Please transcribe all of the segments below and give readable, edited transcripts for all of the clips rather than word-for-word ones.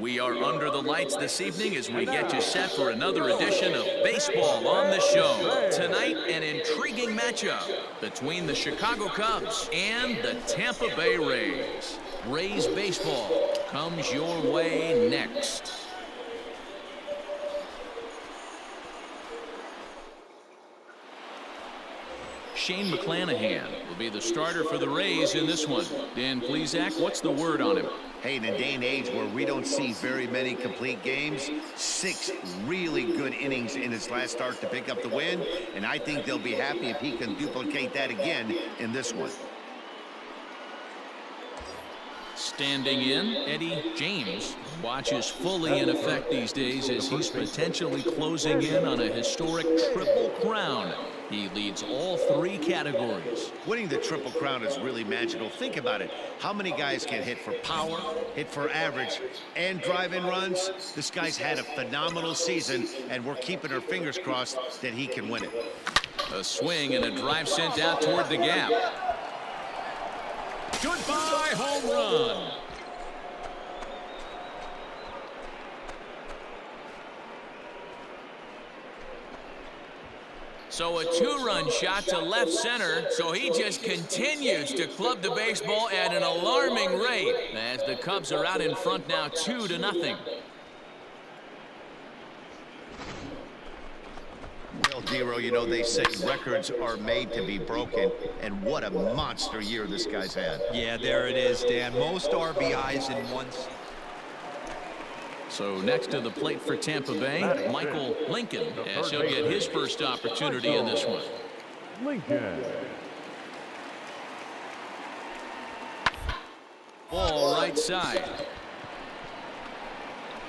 We are under the lights this evening as we get you set for another edition of Baseball on the Show. Tonight, an intriguing matchup between the Chicago Cubs and the Tampa Bay Rays. Rays baseball comes your way next. Shane McClanahan will be the starter for the Rays in this one. Dan Plesac, what's the word on him? Hey, in a day and age where we don't see very many complete games, 6 really good innings in his last start to pick up the win, and I think they'll be happy if he can duplicate that again in this one. Standing in, Eddie James watches fully in effect these days as he's potentially closing in on a historic triple crown. He leads all 3 categories. Winning the Triple Crown is really magical. Think about it. How many guys can hit for power, hit for average, and drive in runs? This guy's had a phenomenal season, and we're keeping our fingers crossed that he can win it. A swing and a drive sent out toward the gap. Goodbye home run. So a 2-run shot to left center, so he just continues to club the baseball at an alarming rate as the Cubs are out in front now 2-0. Well, Dero, you know, they say records are made to be broken, and what a monster year this guy's had. Yeah, there it is, Dan. Most RBIs in one. So next to the plate for Tampa Bay, Michael Lincoln, as he'll get his first opportunity in this one. Lincoln. Ball right side.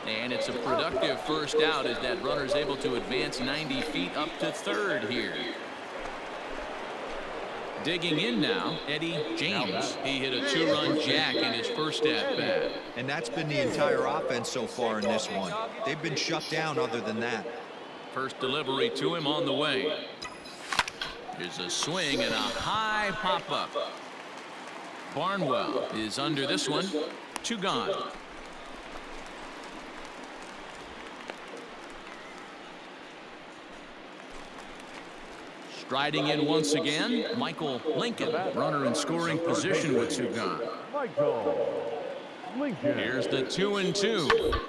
And it's a productive first out as that runner's able to advance 90 feet up to third here. Digging in now, Eddie James. He hit a 2-run jack in his first at-bat. And that's been the entire offense so far in this one. They've been shut down other than that. First delivery to him on the way. Here's a swing and a high pop-up. Barnwell is under this one. 2 gone. Striding in once again, Michael Lincoln, runner in scoring position with 2 gone. Michael Lincoln. Here's the 2-2.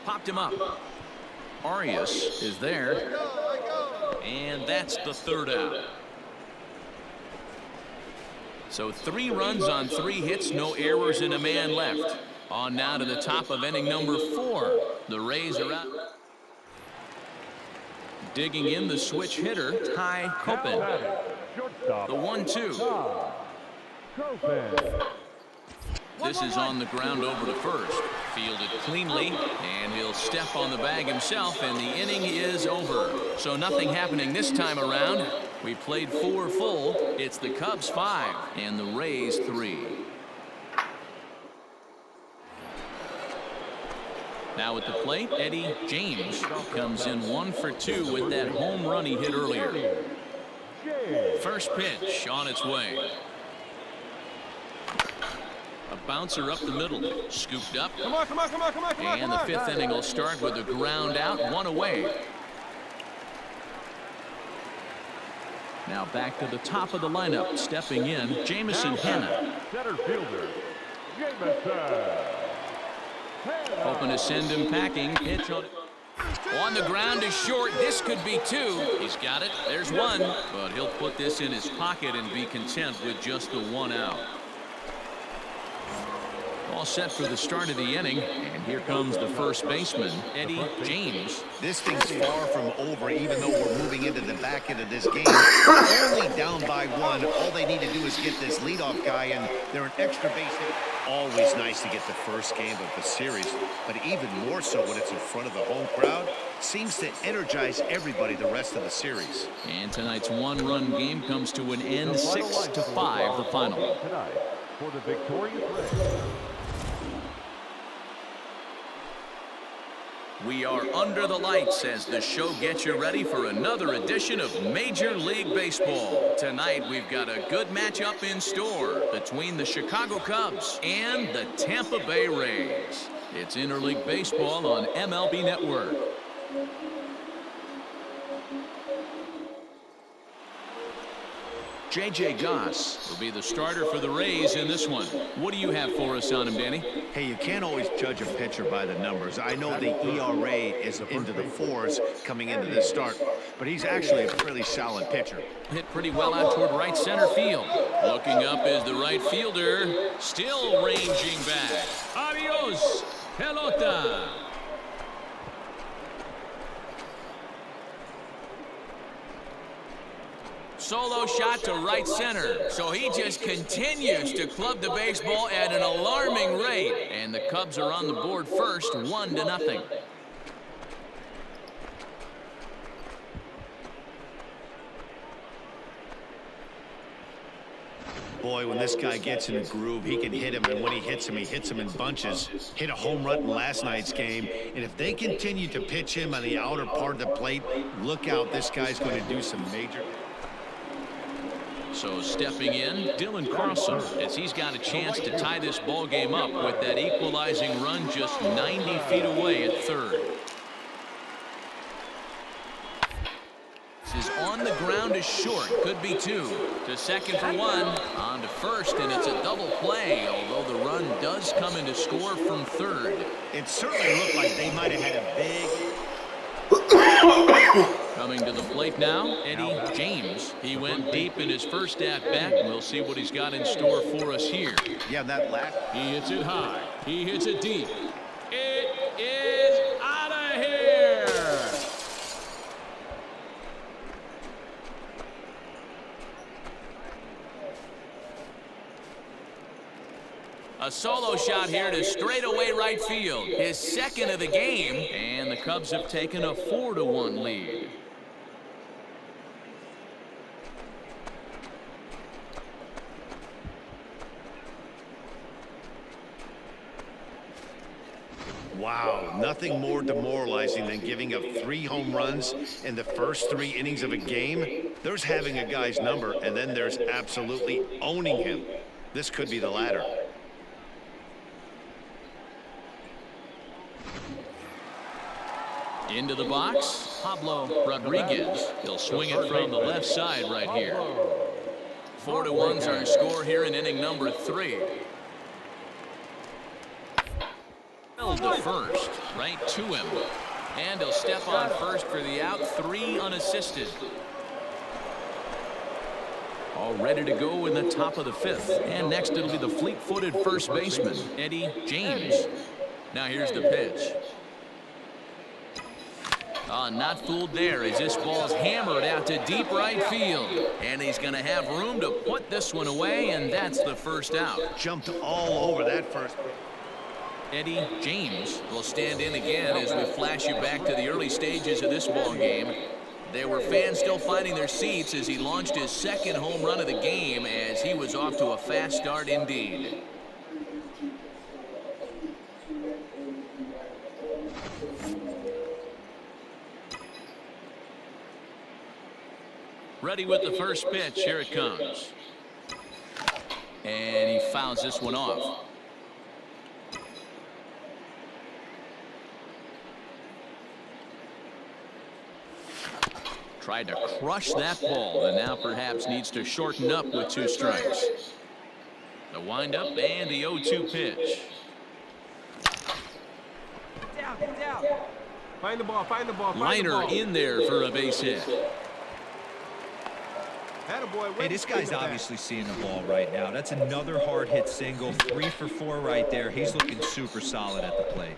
Popped him up. Arias is there. And that's the 3rd out. So 3 runs on 3 hits, no errors, and a man left. On now to the top of inning number 4. The Rays are out. Digging in the switch hitter, Ty Copen. The 1-2. This is on the ground over to first. Fielded cleanly, and he'll step on the bag himself, and the inning is over. So nothing happening this time around. We played 4 full. It's the Cubs 5 and the Rays 3. Now at the plate, Eddie James comes in 1 for 2 with that home run he hit earlier. First pitch on its way. A bouncer up the middle, scooped up. Come on. And the 5th inning will start with a ground out, 1 away. Now back to the top of the lineup, stepping in, Jamison Hanna. Center fielder, Jamison. Hoping to send him packing. Pitch on the ground is short. This could be 2. He's got it. There's 1. But he'll put this in his pocket and be content with just the 1 out. All set for the start of the inning. And here comes the first baseman, Eddie James. This thing's far from over, even though we're moving into the back end of this game. Only down by 1. All they need to do is get this leadoff guy, and they're an extra base hit. Always nice to get the first game of the series, but even more so when it's in front of the home crowd. Seems to energize everybody the rest of the series. And tonight's 1-run game comes to an end, 6-5 the final. Tonight for the victorious Rays. We are under the lights as the show gets you ready for another edition of Major League Baseball. Tonight we've got a good matchup in store between the Chicago Cubs and the Tampa Bay Rays. It's Interleague Baseball on MLB Network. J.J. Goss will be the starter for the Rays in this one. What do you have for us on him, Danny? Hey, you can't always judge a pitcher by the numbers. I know the ERA is into the 4s coming into this start, but he's actually a fairly solid pitcher. Hit pretty well out toward right center field. Looking up is the right fielder. Still ranging back. Adios, pelota. Solo shot to right center. So he just continues to club the baseball at an alarming rate. And the Cubs are on the board first, 1-0. Boy, when this guy gets in a groove, he can hit him, and when he hits him in bunches. Hit a home run in last night's game, and if they continue to pitch him on the outer part of the plate, look out, this guy's going to do some major... So stepping in, Dylan Carlson, as he's got a chance to tie this ball game up with that equalizing run just 90 feet away at third. This is on the ground is short, could be 2. To second for 1, on to first, and it's a double play, although the run does come in to score from third. It certainly looked like they might have had a big... Coming to the plate now, Eddie James. He went deep in his first at-bat. We'll see what he's got in store for us here. Yeah, that last... He hits it high. He hits it deep. It is out of here. A solo shot here to straightaway right field. His second of the game, and the Cubs have taken a 4-1 lead. Wow, nothing more demoralizing than giving up 3 home runs in the first 3 innings of a game. There's having a guy's number, and then there's absolutely owning him. This could be the latter. Into the box, Pablo Rodriguez. He'll swing it from the left side right here. 4-1's our score here in inning number 3. To first, right to him. And he'll step on first for the out, 3 unassisted. All ready to go in the top of the 5th. And next it'll be the fleet-footed first baseman, Eddie James. Now here's the pitch. Not fooled there as this ball's hammered out to deep right field. And he's going to have room to put this one away, and that's the first out. Jumped all over that first. Eddie James will stand in again as we flash you back to the early stages of this ball game. There were fans still finding their seats as he launched his second home run of the game as he was off to a fast start indeed. Ready with the first pitch. Here it comes. And he fouls this one off. Tried to crush that ball and now perhaps needs to shorten up with 2 strikes. The windup and the 0-2 pitch. Get down. Find the ball. Liner in there for a base hit. Hey, this guy's obviously seeing the ball right now. That's another hard hit single. 3 for 4 right there. He's looking super solid at the plate.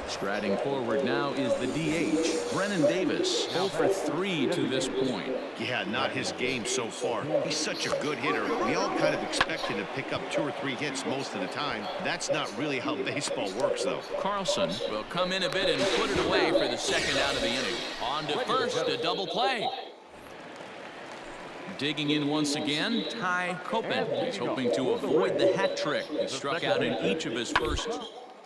Striding forward now is the DH, Brennan Davis, 0 for 3 to this point. Yeah, not his game so far. He's such a good hitter. We all kind of expect him to pick up 2 or 3 hits most of the time. That's not really how baseball works, though. Carlson will come in a bit and put it away for the second out of the inning. On to first, a double play. Digging in once again, Ty Copen. He's hoping to avoid the hat trick. He struck out in each of his first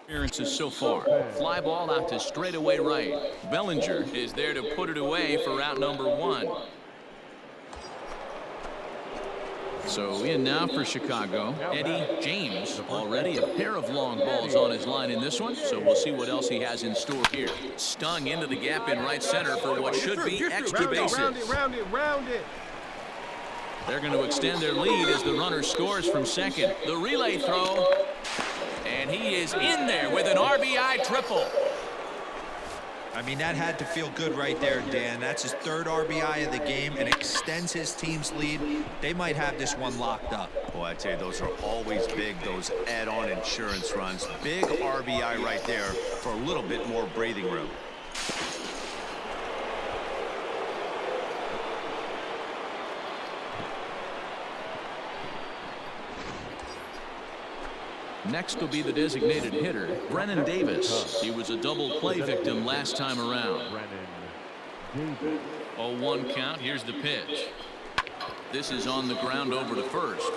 appearances so far. Fly ball out to straightaway right. Bellinger is there to put it away for out number 1. So in now for Chicago, Eddie James. Already a pair of long balls on his line in this one, so we'll see what else he has in store here. Stung into the gap in right center for what should be extra bases. Round it. They're going to extend their lead as the runner scores from second. The relay throw, and he is in there with an RBI triple. I mean, that had to feel good right there, Dan. That's his third RBI of the game and extends his team's lead. They might have this one locked up. Boy, I tell you, those are always big, those add-on insurance runs. Big RBI right there for a little bit more breathing room. Next will be the designated hitter, Brennan Davis. He was a double play victim last time around. 0-1 count. Here's the pitch. This is on the ground over to first.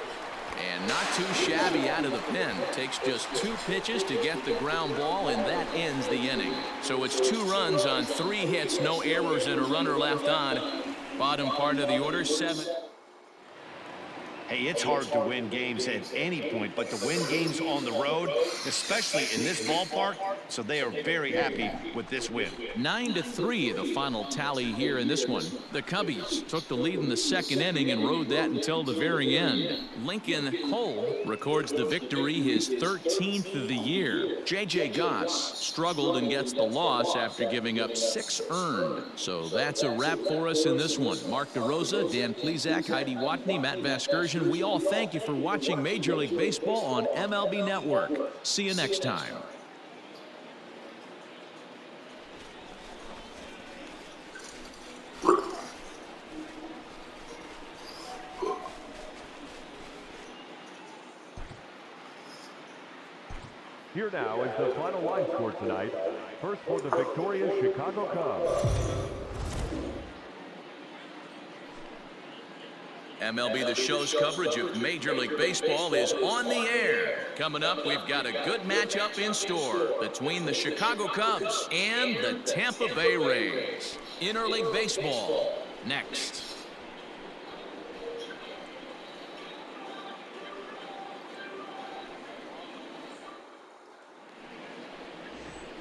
And not too shabby out of the pen. Takes just 2 pitches to get the ground ball, and that ends the inning. So it's 2 runs on 3 hits, no errors, and a runner left on. Bottom part of the order, 7. Hey, it's hard to win games at any point, but to win games on the road, especially in this ballpark, so they are very happy with this win. 9-3, the final tally here in this one. The Cubbies took the lead in the second inning and rode that until the very end. Lincoln Cole records the victory, his 13th of the year. J.J. Goss struggled and gets the loss after giving up 6 earned. So that's a wrap for us in this one. Mark DeRosa, Dan Plesac, Heidi Watney, Matt Vasgersian. We all thank you for watching Major League Baseball on MLB Network. See you next time. Here now is the final line score tonight. First for the victorious Chicago Cubs. MLB The Show's coverage of Major League Baseball is on the air. Coming up, we've got a good matchup in store between the Chicago Cubs and the Tampa Bay Rays. Interleague Baseball, next.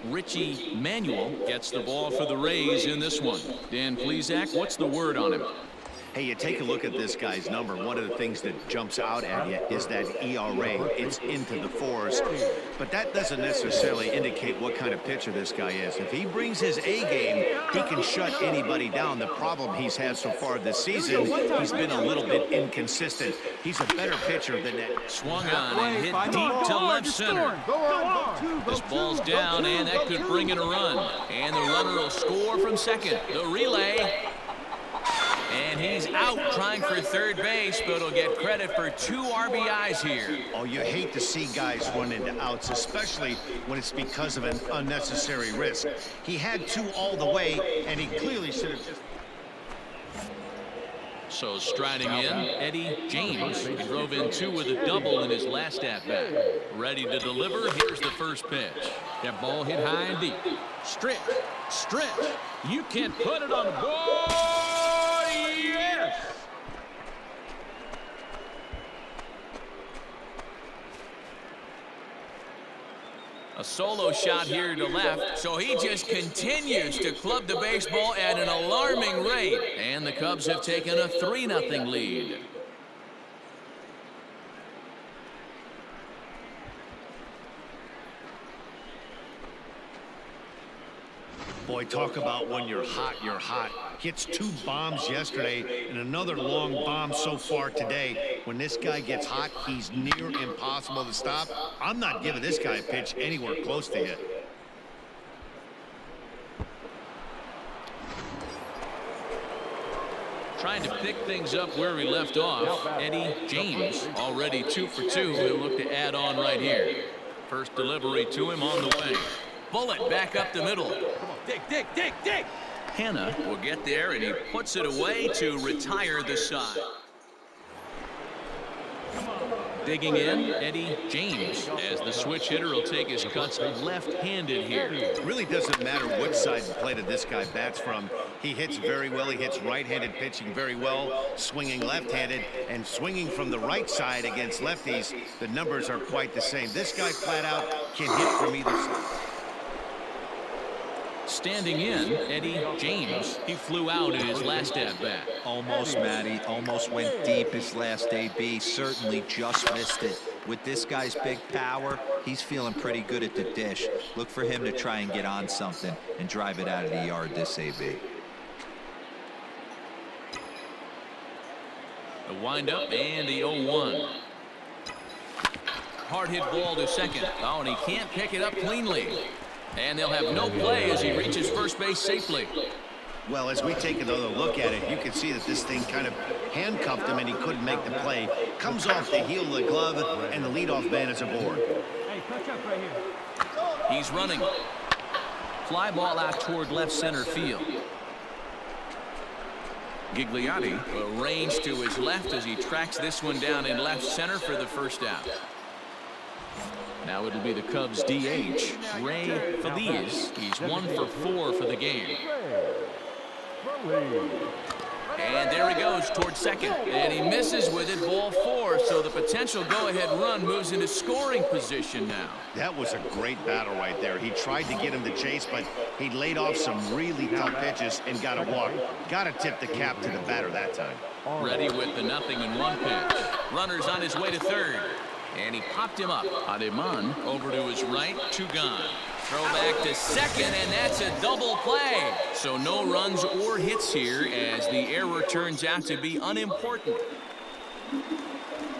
Richie Manuel gets the ball for the Rays in this one. Dan Plesac, what's the word on him? Hey, you take a look at this guy's number. One of the things that jumps out at you is that ERA. It's into the 4s. But that doesn't necessarily indicate what kind of pitcher this guy is. If he brings his A game, he can shut anybody down. The problem he's had so far this season, he's been a little bit inconsistent. He's a better pitcher than that. Swung on and hit deep to left center. This ball's down, and that could bring in a run. And the runner will score from second. The relay. And he's out trying for third base, but he'll get credit for 2 RBIs here. Oh, you hate to see guys run into outs, especially when it's because of an unnecessary risk. He had 2 all the way, and he clearly should have just... So striding in, Eddie James. He drove in 2 with a double in his last at-bat. Ready to deliver. Here's the first pitch. That ball hit high and deep. Stretch. You can't put it on the board. Yes! A solo shot here to left, so he just continues to club the baseball at an alarming rate. And the Cubs have taken a 3-0 lead. Boy, talk about when you're hot, you're hot. Hits 2 bombs yesterday and another long bomb so far today. When this guy gets hot, he's near impossible to stop. I'm not giving this guy a pitch anywhere close to hit. Trying to pick things up where we left off. Eddie James already 2 for 2. He'll look to add on right here. First delivery to him on the way. Bullet back up the middle. Dig. Hannah will get there, and he puts it away to retire the side. Digging in, Eddie James, as the switch hitter will take his cuts left-handed here. It really doesn't matter which side of the plate of this guy bats from. He hits very well. He hits right-handed pitching very well, swinging left-handed, and swinging from the right side against lefties. The numbers are quite the same. This guy flat out can hit from either side. Standing in, Eddie James. He flew out in his last at-bat. Almost, Matty. Almost went deep his last AB. Certainly just missed it. With this guy's big power, he's feeling pretty good at the dish. Look for him to try and get on something and drive it out of the yard this AB. The windup and the 0-1. Hard hit ball to second. Oh, and he can't pick it up cleanly. And they'll have no play as he reaches first base safely. Well, as we take another look at it, you can see that this thing kind of handcuffed him and he couldn't make the play. Comes off the heel of the glove, and the leadoff man is aboard. Hey, touch up right here. He's running. Fly ball out toward left center field. Gigliotti arranged to his left as he tracks this one down in left center for the first out. Now it'll be the Cubs DH, Ray Feliz. He's 1 for 4 for the game. And there he goes towards second. And he misses with it, ball 4. So the potential go-ahead run moves into scoring position now. That was a great battle right there. He tried to get him to chase, but he laid off some really tough pitches and got a walk. Got to tip the cap to the batter that time. Ready with the 0-1 pitch. Runner's on his way to third. And he popped him up. Ademan over to his right, 2 gone. Throw back to second, and that's a double play. So no runs or hits here as the error turns out to be unimportant.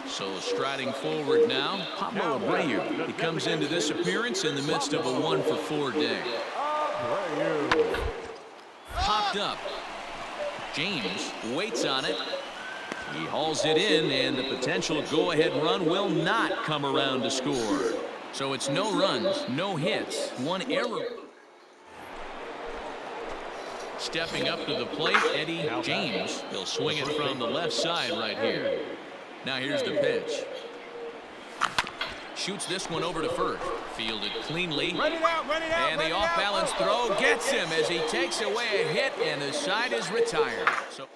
So striding forward now, Pablo Abreu. He comes into this appearance in the midst of a 1 for 4 day. Popped up. James waits on it. He hauls it in, and the potential go-ahead run will not come around to score. So it's no runs, no hits, 1 error. Stepping up to the plate, Eddie James. He'll swing it from the left side right here. Now here's the pitch. Shoots this one over to first. Fielded cleanly. Run it out, and the off-balance throw gets him as he takes away a hit, and the side is retired. So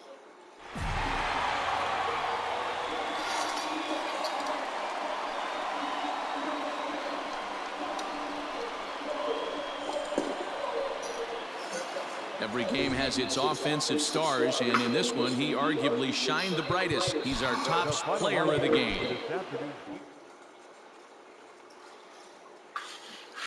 every game has its offensive stars, and in this one, he arguably shined the brightest. He's our top player of the game.